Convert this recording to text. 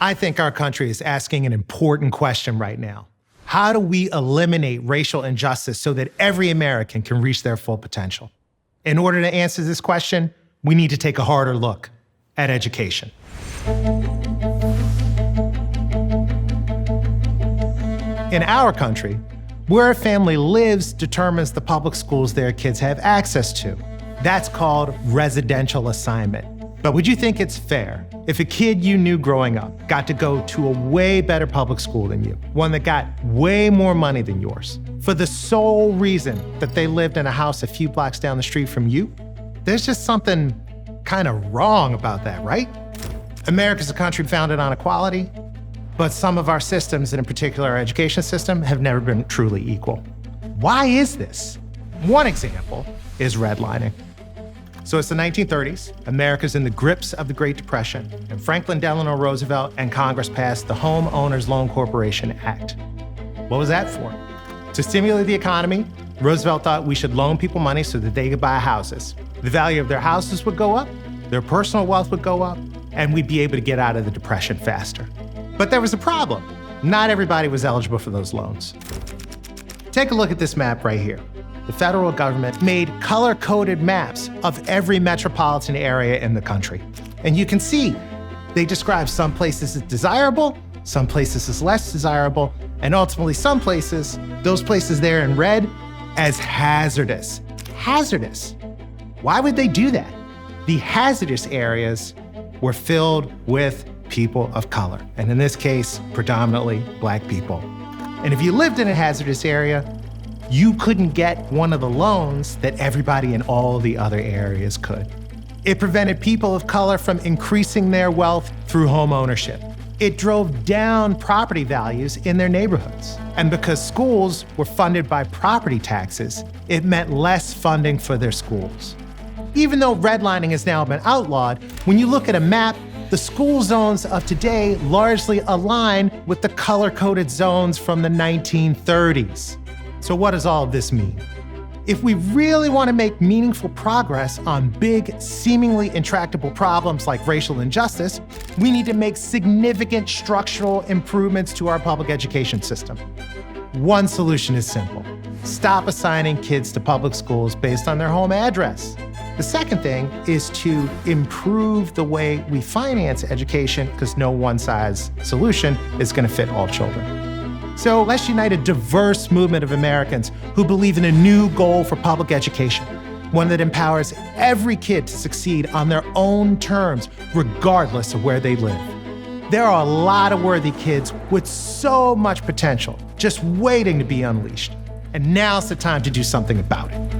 I think our country is asking an important question right now. How do we eliminate racial injustice so that every American can reach their full potential? In order to answer this question, we need to take a harder look at education. In our country, where a family lives determines the public schools their kids have access to. That's called residential assignment. But would you think it's fair if a kid you knew growing up got to go to a way better public school than you, one that got way more money than yours, for the sole reason that they lived in a house a few blocks down the street from you? There's just something kind of wrong about that, right? America's a country founded on equality, but some of our systems, and in particular our education system, have never been truly equal. Why is this? One example is redlining. So it's the 1930s, America's in the grips of the Great Depression, and Franklin Delano Roosevelt and Congress passed the Home Owners Loan Corporation Act. What was that for? To stimulate the economy, Roosevelt thought we should loan people money so that they could buy houses. The value of their houses would go up, their personal wealth would go up, and we'd be able to get out of the Depression faster. But there was a problem. Not everybody was eligible for those loans. Take a look at this map right here. The federal government made color-coded maps of every metropolitan area in the country. And you can see they describe some places as desirable, some places as less desirable, and ultimately some places, those places there in red, as hazardous. Hazardous. Why would they do that? The hazardous areas were filled with people of color, and in this case, predominantly Black people. And if you lived in a hazardous area, you couldn't get one of the loans that everybody in all the other areas could. It prevented people of color from increasing their wealth through home ownership. It drove down property values in their neighborhoods. And because schools were funded by property taxes, it meant less funding for their schools. Even though redlining has now been outlawed, when you look at a map, the school zones of today largely align with the color-coded zones from the 1930s. So what does all of this mean? If we really want to make meaningful progress on big, seemingly intractable problems like racial injustice, we need to make significant structural improvements to our public education system. One solution is simple. Stop assigning kids to public schools based on their home address. The second thing is to improve the way we finance education, because no one-size solution is going to fit all children. So let's unite a diverse movement of Americans who believe in a new goal for public education, one that empowers every kid to succeed on their own terms, regardless of where they live. There are a lot of worthy kids with so much potential just waiting to be unleashed. And now's the time to do something about it.